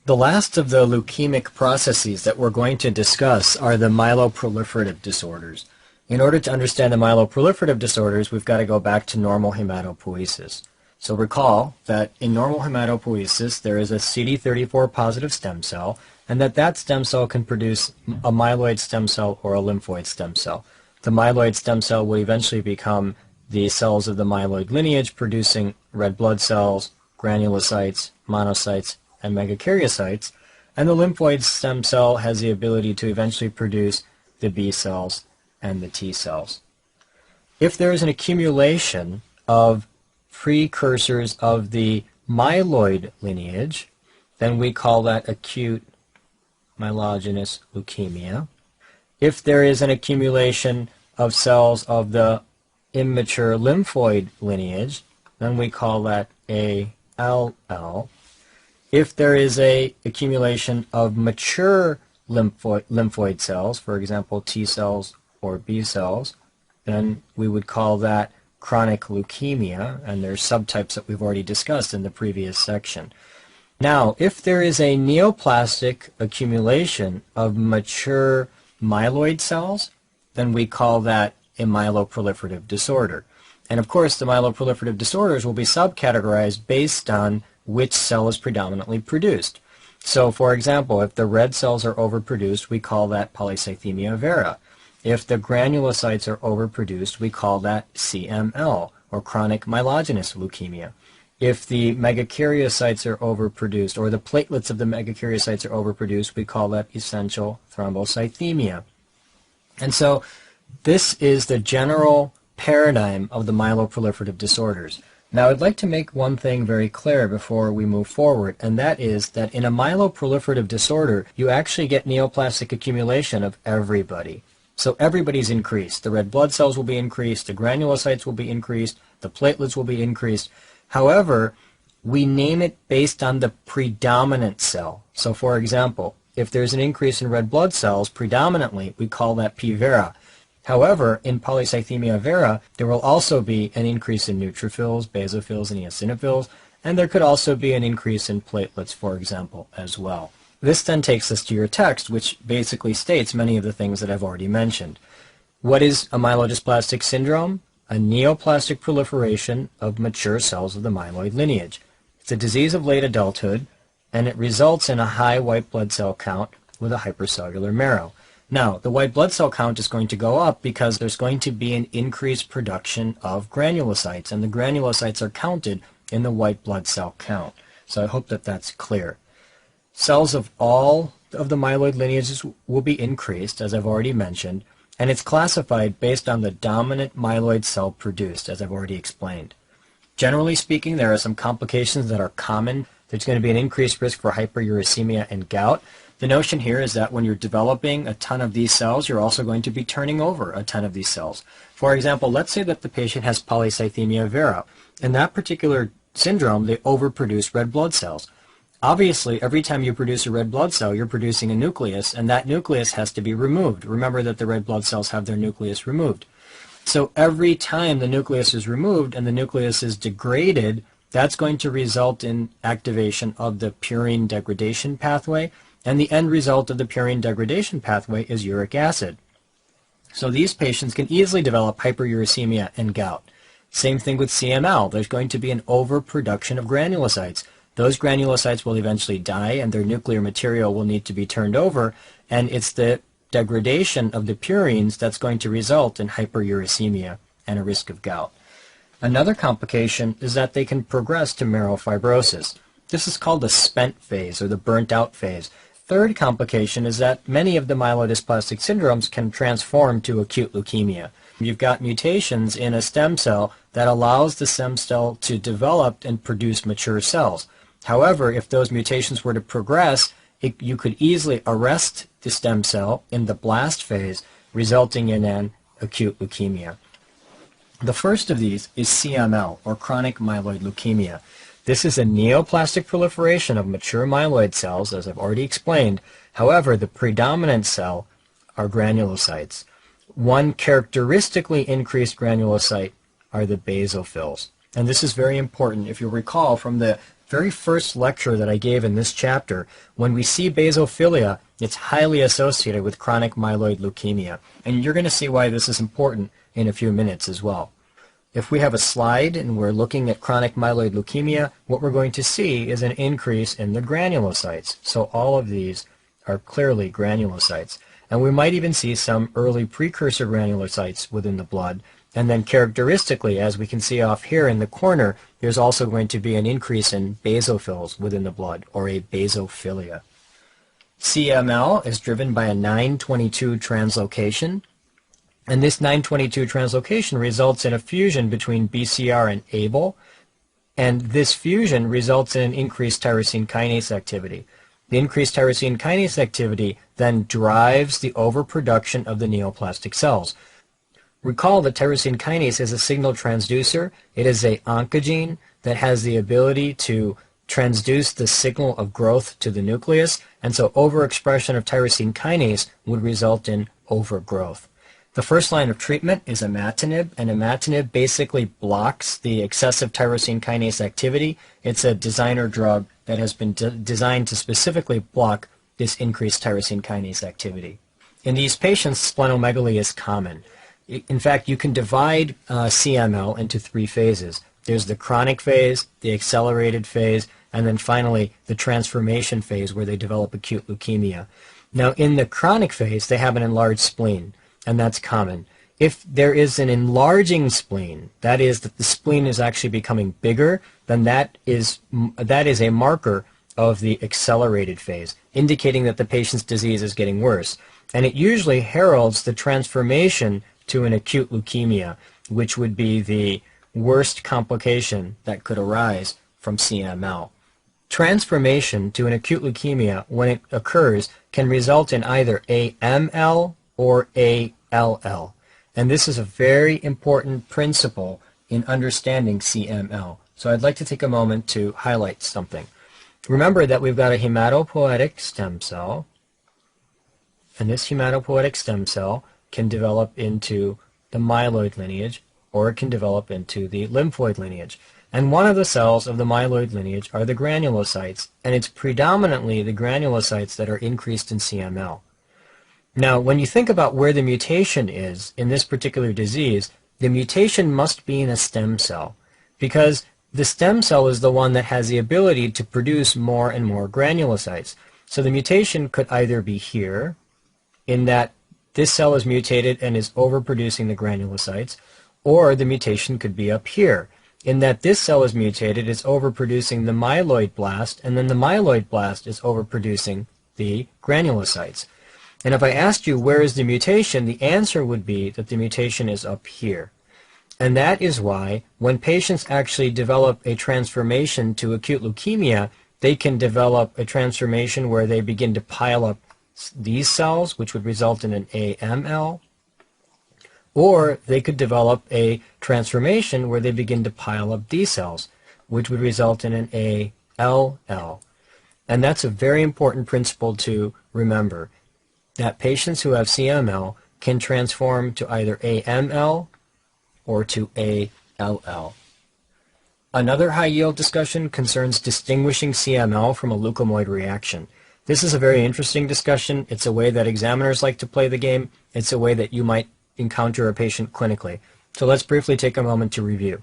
The last of the leukemic processes that we're going to discuss are the myeloproliferative disorders. In order to understand the myeloproliferative disorders, we've got to go back to normal hematopoiesis. So recall that in normal hematopoiesis, there is a CD34 positive stem cell, and that stem cell can produce a myeloid stem cell or a lymphoid stem cell. The myeloid stem cell will eventually become the cells of the myeloid lineage, producing red blood cells, granulocytes, monocytes, and megakaryocytes, and the lymphoid stem cell has the ability to eventually produce the B cells and the T cells. If there is an accumulation of precursors of the myeloid lineage, then we call that acute myelogenous leukemia. If there is an accumulation of cells of the immature lymphoid lineage, then we call that ALL. If there is an accumulation of mature lymphoid cells, for example T cells or B cells, then we would call that chronic leukemia, and there's subtypes that we've already discussed in the previous section. Now, if there is a neoplastic accumulation of mature myeloid cells, then we call that a myeloproliferative disorder. And of course, the myeloproliferative disorders will be subcategorized based on which cell is predominantly produced. So, for example, if the red cells are overproduced, we call that polycythemia vera. If the granulocytes are overproduced, we call that CML, or chronic myelogenous leukemia. If the megakaryocytes are overproduced, or the platelets of the megakaryocytes are overproduced, we call that essential thrombocythemia. And so this is the general paradigm of the myeloproliferative disorders. Now, I'd like to make one thing very clear before we move forward, and that is that in a myeloproliferative disorder, you actually get neoplastic accumulation of everybody. So everybody's increased. The red blood cells will be increased, the granulocytes will be increased, the platelets will be increased. However, we name it based on the predominant cell. So for example, if there's an increase in red blood cells predominantly, we call that P vera. However, in polycythemia vera, there will also be an increase in neutrophils, basophils, and eosinophils, and there could also be an increase in platelets, for example, as well. This then takes us to your text, which basically states many of the things that I've already mentioned. What is a myelodysplastic syndrome? A neoplastic proliferation of mature cells of the myeloid lineage. It's a disease of late adulthood, and it results in a high white blood cell count with a hypercellular marrow. Now, the white blood cell count is going to go up because there's going to be an increased production of granulocytes, and the granulocytes are counted in the white blood cell count. So I hope that that's clear. Cells of all of the myeloid lineages will be increased, as I've already mentioned, and it's classified based on the dominant myeloid cell produced, as I've already explained. Generally speaking, there are some complications that are common. There's going to be an increased risk for hyperuricemia and gout. The notion here is that when you're developing a ton of these cells, you're also going to be turning over a ton of these cells. For example, let's say that the patient has polycythemia vera. In that particular syndrome, they overproduce red blood cells. Obviously, every time you produce a red blood cell, you're producing a nucleus, and that nucleus has to be removed. Remember that the red blood cells have their nucleus removed. So every time the nucleus is removed and the nucleus is degraded, that's going to result in activation of the purine degradation pathway, and the end result of the purine degradation pathway is uric acid. So these patients can easily develop hyperuricemia and gout. Same thing with CML. There's going to be an overproduction of granulocytes. Those granulocytes will eventually die, and their nuclear material will need to be turned over, and it's the degradation of the purines that's going to result in hyperuricemia and a risk of gout. Another complication is that they can progress to myelofibrosis. This is called the spent phase, or the burnt out phase. Third complication is that many of the myelodysplastic syndromes can transform to acute leukemia. You've got mutations in a stem cell that allows the stem cell to develop and produce mature cells. However, if those mutations were to progress, you could easily arrest the stem cell in the blast phase, resulting in an acute leukemia. The first of these is CML, or chronic myeloid leukemia. This is a neoplastic proliferation of mature myeloid cells, as I've already explained. However, the predominant cell are granulocytes. One characteristically increased granulocyte are the basophils. And this is very important. If you recall from the very first lecture that I gave in this chapter, when we see basophilia, it's highly associated with chronic myeloid leukemia. And you're going to see why this is important in a few minutes as well. If we have a slide and we're looking at chronic myeloid leukemia, what we're going to see is an increase in the granulocytes. So all of these are clearly granulocytes. And we might even see some early precursor granulocytes within the blood. And then characteristically, as we can see off here in the corner, there's also going to be an increase in basophils within the blood, or a basophilia. CML is driven by a 922 translocation. And this 922 translocation results in a fusion between BCR and ABL. And this fusion results in increased tyrosine kinase activity. The increased tyrosine kinase activity then drives the overproduction of the neoplastic cells. Recall that tyrosine kinase is a signal transducer. It is an oncogene that has the ability to transduce the signal of growth to the nucleus, and so overexpression of tyrosine kinase would result in overgrowth. The first line of treatment is imatinib, and imatinib basically blocks the excessive tyrosine kinase activity. It's a designer drug that has been designed to specifically block this increased tyrosine kinase activity. In these patients, splenomegaly is common. In fact, you can divide CML into three phases. There's the chronic phase, the accelerated phase, and then finally the transformation phase where they develop acute leukemia. Now, in the chronic phase, they have an enlarged spleen, and that's common. If there is an enlarging spleen, that is that the spleen is actually becoming bigger, then that is a marker of the accelerated phase, indicating that the patient's disease is getting worse. And it usually heralds the transformation to an acute leukemia, which would be the worst complication that could arise from CML. Transformation to an acute leukemia, when it occurs, can result in either AML or ALL. And this is a very important principle in understanding CML. So I'd like to take a moment to highlight something. Remember that we've got a hematopoietic stem cell, and this hematopoietic stem cell can develop into the myeloid lineage, or it can develop into the lymphoid lineage. And one of the cells of the myeloid lineage are the granulocytes, and it's predominantly the granulocytes that are increased in CML. Now, when you think about where the mutation is in this particular disease, the mutation must be in a stem cell, because the stem cell is the one that has the ability to produce more and more granulocytes. So the mutation could either be here, in that this cell is mutated and is overproducing the granulocytes, or the mutation could be up here, in that this cell is mutated, it's overproducing the myeloid blast, and then the myeloid blast is overproducing the granulocytes. And if I asked you where is the mutation, the answer would be that the mutation is up here. And that is why when patients actually develop a transformation to acute leukemia, they can develop a transformation where they begin to pile up these cells, which would result in an AML, or they could develop a transformation where they begin to pile up these cells, which would result in an ALL. And that's a very important principle to remember, that patients who have CML can transform to either AML or to ALL. Another high-yield discussion concerns distinguishing CML from a leukemoid reaction. This is a very interesting discussion. It's a way that examiners like to play the game. It's a way that you might encounter a patient clinically. So let's briefly take a moment to review.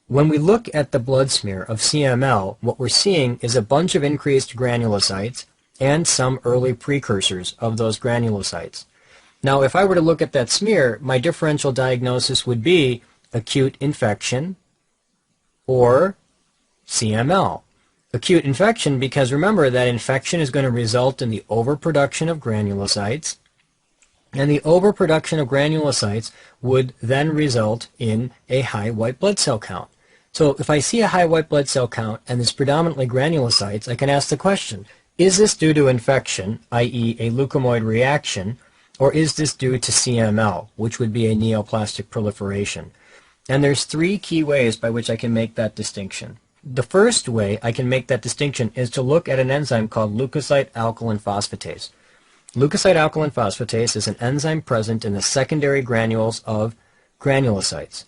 When we look at the blood smear of CML, what we're seeing is a bunch of increased granulocytes and some early precursors of those granulocytes. Now, if I were to look at that smear, my differential diagnosis would be acute infection or CML. Acute infection, because remember that infection is going to result in the overproduction of granulocytes, and the overproduction of granulocytes would then result in a high white blood cell count. So if I see a high white blood cell count and it's predominantly granulocytes, I can ask the question, is this due to infection, i.e. a leukemoid reaction, or is this due to CML, which would be a neoplastic proliferation? And there's three key ways by which I can make that distinction. The first way I can make that distinction is to look at an enzyme called leukocyte alkaline phosphatase. Leukocyte alkaline phosphatase is an enzyme present in the secondary granules of granulocytes.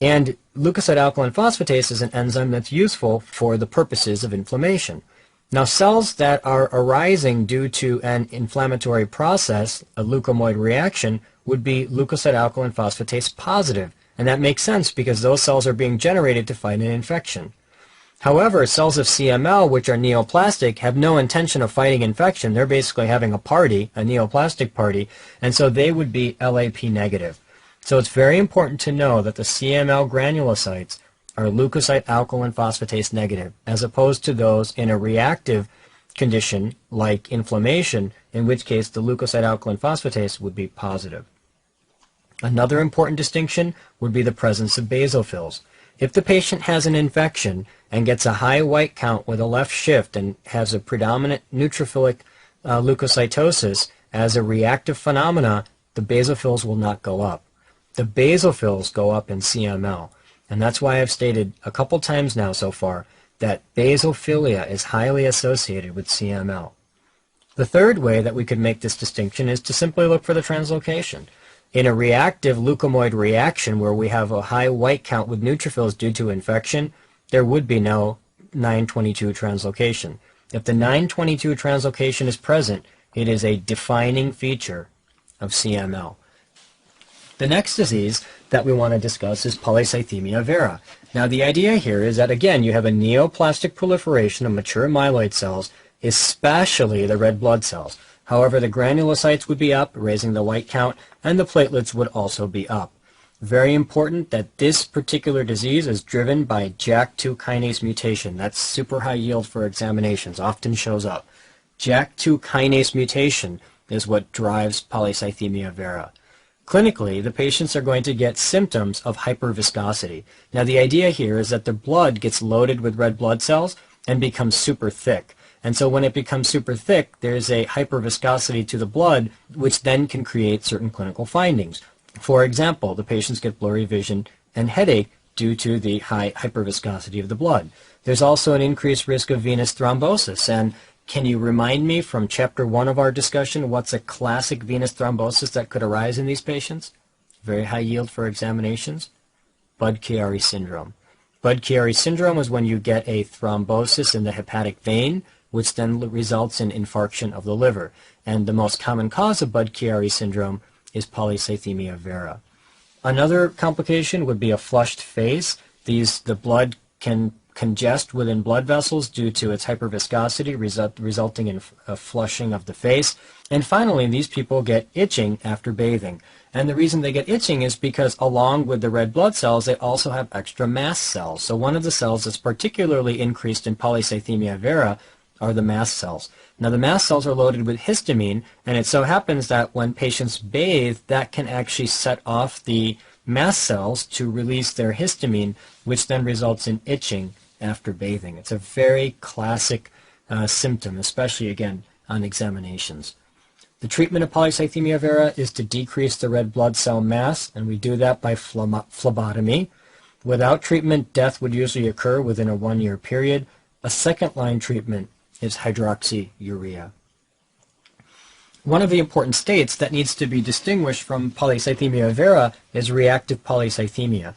And leukocyte alkaline phosphatase is an enzyme that's useful for the purposes of inflammation. Now, cells that are arising due to an inflammatory process, a leukomoid reaction, would be leukocyte alkaline phosphatase positive. And that makes sense because those cells are being generated to fight an infection. However, cells of CML, which are neoplastic, have no intention of fighting infection. They're basically having a party, a neoplastic party, and so they would be LAP negative. So it's very important to know that the CML granulocytes are leukocyte alkaline phosphatase negative, as opposed to those in a reactive condition like inflammation, in which case the leukocyte alkaline phosphatase would be positive. Another important distinction would be the presence of basophils. If the patient has an infection and gets a high white count with a left shift and has a predominant neutrophilic leukocytosis as a reactive phenomena, the basophils will not go up. The basophils go up in CML, and that's why I've stated a couple times now so far that basophilia is highly associated with CML. The third way that we could make this distinction is to simply look for the translocation. In a reactive leukomoid reaction where we have a high white count with neutrophils due to infection, there would be no 922 translocation. If the 922 translocation is present, it is a defining feature of CML. The next disease that we want to discuss is polycythemia vera. Now, the idea here is that, again, you have a neoplastic proliferation of mature myeloid cells, especially the red blood cells. However, the granulocytes would be up, raising the white count, and the platelets would also be up. Very important that this particular disease is driven by JAK2 kinase mutation. That's super high yield for examinations, often shows up. JAK2 kinase mutation is what drives polycythemia vera. Clinically, the patients are going to get symptoms of hyperviscosity. Now, the idea here is that the blood gets loaded with red blood cells and becomes super thick. And so when it becomes super thick, there's a hyperviscosity to the blood, which then can create certain clinical findings. For example, the patients get blurry vision and headache due to the high hyperviscosity of the blood. There's also an increased risk of venous thrombosis. And can you remind me from Chapter 1 of our discussion what's a classic venous thrombosis that could arise in these patients? Very high yield for examinations. Budd-Chiari syndrome. Budd-Chiari syndrome is when you get a thrombosis in the hepatic vein, which then results in infarction of the liver. And the most common cause of Budd-Chiari syndrome is polycythemia vera. Another complication would be a flushed face. The blood can congest within blood vessels due to its hyperviscosity, resulting in a flushing of the face. And finally, these people get itching after bathing. And the reason they get itching is because along with the red blood cells, they also have extra mast cells. So one of the cells that's particularly increased in polycythemia vera are the mast cells. Now, the mast cells are loaded with histamine, and it so happens that when patients bathe, that can actually set off the mast cells to release their histamine, which then results in itching after bathing. It's a very classic symptom, especially, again, on examinations. The treatment of polycythemia vera is to decrease the red blood cell mass, and we do that by phlebotomy. Without treatment, death would usually occur within a 1-year period. A second-line treatment is hydroxyurea. One of the important states that needs to be distinguished from polycythemia vera is reactive polycythemia.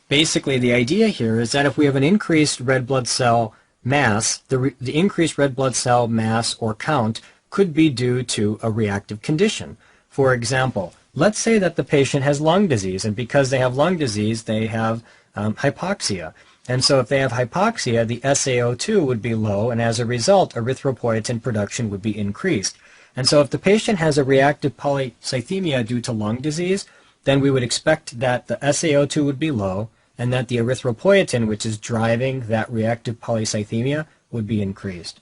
Basically, the idea here is that if we have an increased red blood cell mass, the increased red blood cell mass or count could be due to a reactive condition. For example, let's say that the patient has lung disease, and because they have lung disease, they have hypoxia. And so if they have hypoxia, the SaO2 would be low, and as a result, erythropoietin production would be increased. And so if the patient has a reactive polycythemia due to lung disease, then we would expect that the SaO2 would be low, and that the erythropoietin, which is driving that reactive polycythemia, would be increased.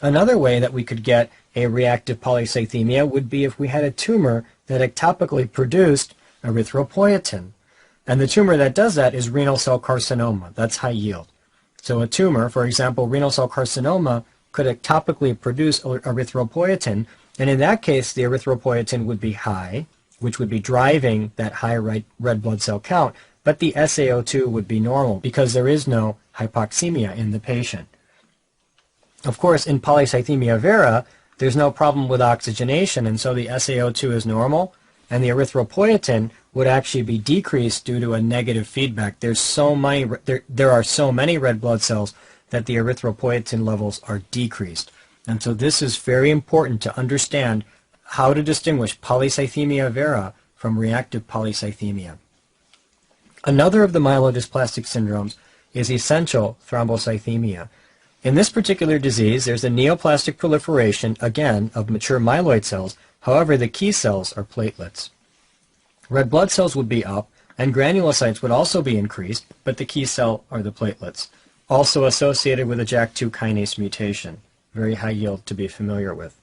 Another way that we could get a reactive polycythemia would be if we had a tumor that ectopically produced erythropoietin. And the tumor that does that is renal cell carcinoma. That's high yield. So a tumor, for example, renal cell carcinoma, could ectopically produce erythropoietin, and in that case, the erythropoietin would be high, which would be driving that high red blood cell count, but the SaO2 would be normal because there is no hypoxemia in the patient. Of course, in polycythemia vera, there's no problem with oxygenation, and so the SaO2 is normal, and the erythropoietin would actually be decreased due to a negative feedback. There are so many red blood cells that the erythropoietin levels are decreased. And so this is very important to understand how to distinguish polycythemia vera from reactive polycythemia. Another of the myelodysplastic syndromes is essential thrombocythemia. In this particular disease, there's a neoplastic proliferation, again, of mature myeloid cells. However, the key cells are platelets. Red blood cells would be up, and granulocytes would also be increased, but the key cell are the platelets, also associated with a JAK2 kinase mutation. Very high yield to be familiar with.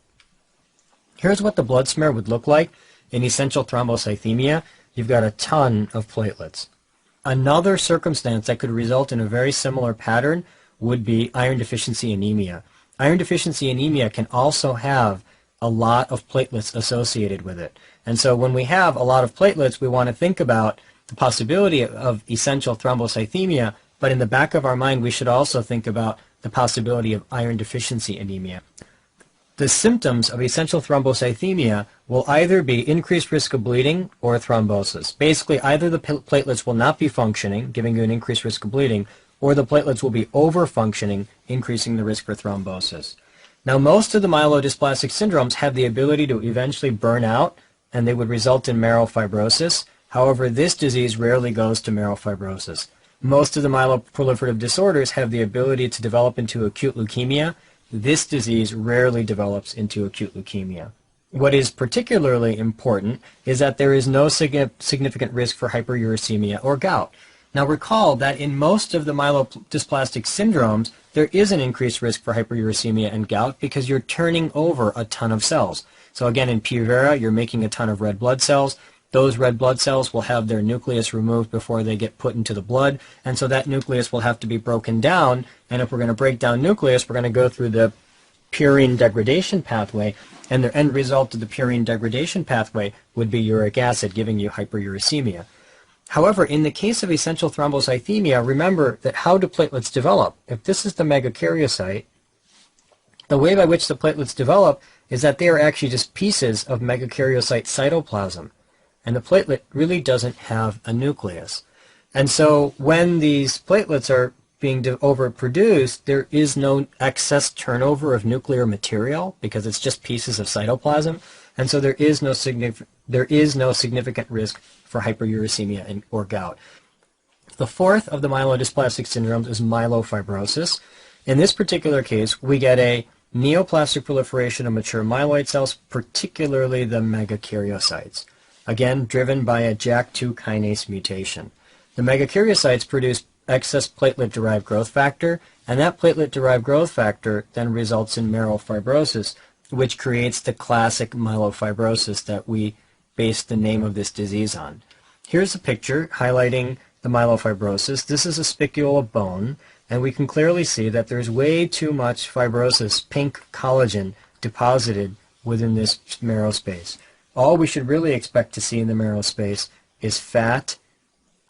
Here's what the blood smear would look like in essential thrombocythemia. You've got a ton of platelets. Another circumstance that could result in a very similar pattern would be iron deficiency anemia. Iron deficiency anemia can also have a lot of platelets associated with it. And so when we have a lot of platelets, we want to think about the possibility of essential thrombocythemia, but in the back of our mind, we should also think about the possibility of iron deficiency anemia. The symptoms of essential thrombocythemia will either be increased risk of bleeding or thrombosis. Basically, either the platelets will not be functioning, giving you an increased risk of bleeding, or the platelets will be over-functioning, increasing the risk for thrombosis. Now, most of the myelodysplastic syndromes have the ability to eventually burn out, and they would result in marrow fibrosis. However, this disease rarely goes to marrow fibrosis. Most of the myeloproliferative disorders have the ability to develop into acute leukemia. This disease rarely develops into acute leukemia. What is particularly important is that there is no significant risk for hyperuricemia or gout. Now recall that in most of the myelodysplastic syndromes, there is an increased risk for hyperuricemia and gout because you're turning over a ton of cells. So again, in P. vera, you're making a ton of red blood cells. Those red blood cells will have their nucleus removed before they get put into the blood, and so that nucleus will have to be broken down, and if we're going to break down nucleus, we're going to go through the purine degradation pathway, and the end result of the purine degradation pathway would be uric acid, giving you hyperuricemia. However, in the case of essential thrombocythemia, remember that how do platelets develop? If this is the megakaryocyte, the way by which the platelets develop is that they are actually just pieces of megakaryocyte cytoplasm. And the platelet really doesn't have a nucleus. And so when these platelets are being overproduced, there is no excess turnover of nuclear material because it's just pieces of cytoplasm. And so there is no significant risk for hyperuricemia or gout. The fourth of the myelodysplastic syndromes is myelofibrosis. In this particular case, we get a neoplastic proliferation of mature myeloid cells, particularly the megakaryocytes. Again, driven by a JAK2 kinase mutation. The megakaryocytes produce excess platelet-derived growth factor, and that platelet-derived growth factor then results in marrow fibrosis, which creates the classic myelofibrosis that we base the name of this disease on. Here's a picture highlighting the myelofibrosis. This is a spicule of bone, and we can clearly see that there's way too much fibrosis, pink collagen, deposited within this marrow space. All we should really expect to see in the marrow space is fat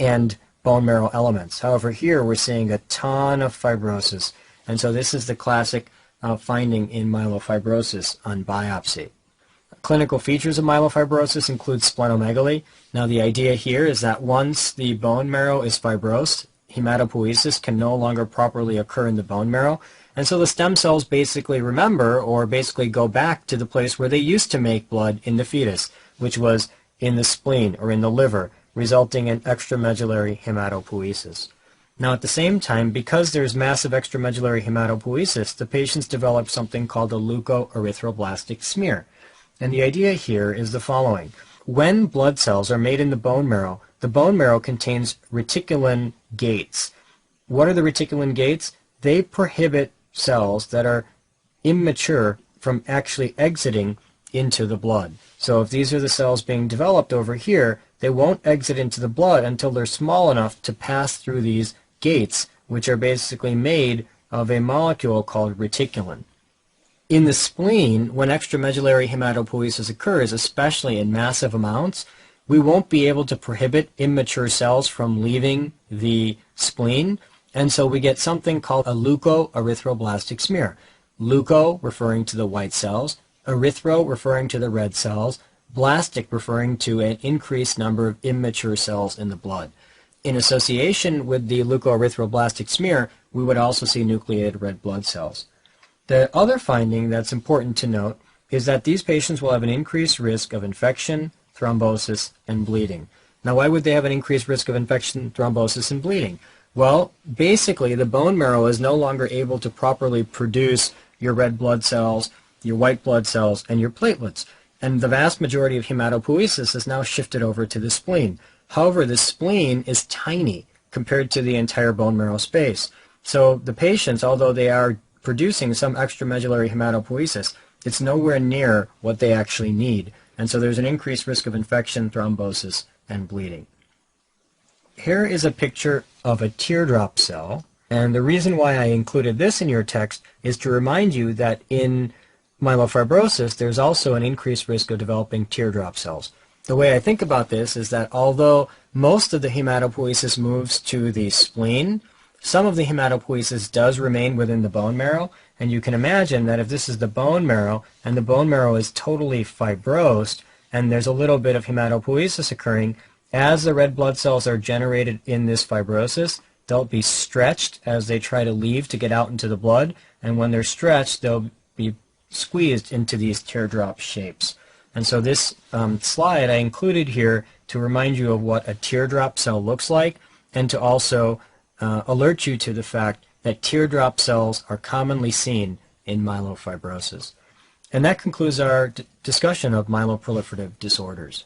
and bone marrow elements. However, here we're seeing a ton of fibrosis, and so this is the classic finding in myelofibrosis on biopsy. Clinical features of myelofibrosis include splenomegaly. Now the idea here is that once the bone marrow is fibrosed, hematopoiesis can no longer properly occur in the bone marrow, and so the stem cells basically remember or basically go back to the place where they used to make blood in the fetus, which was in the spleen or in the liver, resulting in extramedullary hematopoiesis. Now at the same time, because there's massive extramedullary hematopoiesis, the patients develop something called a leukoerythroblastic smear. And the idea here is the following. When blood cells are made in the bone marrow contains reticulin gates. What are the reticulin gates? They prohibit cells that are immature from actually exiting into the blood. So if these are the cells being developed over here, they won't exit into the blood until they're small enough to pass through these gates, which are basically made of a molecule called reticulin. In the spleen, when extramedullary hematopoiesis occurs, especially in massive amounts, we won't be able to prohibit immature cells from leaving the spleen, and so we get something called a leukoerythroblastic smear. Leuko referring to the white cells, erythro referring to the red cells, blastic referring to an increased number of immature cells in the blood. In association with the leukoerythroblastic smear, we would also see nucleated red blood cells. The other finding that's important to note is that these patients will have an increased risk of infection, thrombosis, and bleeding. Now, why would they have an increased risk of infection, thrombosis, and bleeding? Well, basically, the bone marrow is no longer able to properly produce your red blood cells, your white blood cells, and your platelets. And the vast majority of hematopoiesis is now shifted over to the spleen. However, the spleen is tiny compared to the entire bone marrow space. So the patients, although they are producing some extramedullary hematopoiesis, it's nowhere near what they actually need. And so there's an increased risk of infection, thrombosis, and bleeding. Here is a picture of a teardrop cell. And the reason why I included this in your text is to remind you that in myelofibrosis, there's also an increased risk of developing teardrop cells. The way I think about this is that although most of the hematopoiesis moves to the spleen, some of the hematopoiesis does remain within the bone marrow, and you can imagine that if this is the bone marrow, and the bone marrow is totally fibrosed, and there's a little bit of hematopoiesis occurring, as the red blood cells are generated in this fibrosis, they'll be stretched as they try to leave to get out into the blood, and when they're stretched, they'll be squeezed into these teardrop shapes. And so this slide I included here to remind you of what a teardrop cell looks like, and to also alert you to the fact that teardrop cells are commonly seen in myelofibrosis. And that concludes our discussion of myeloproliferative disorders.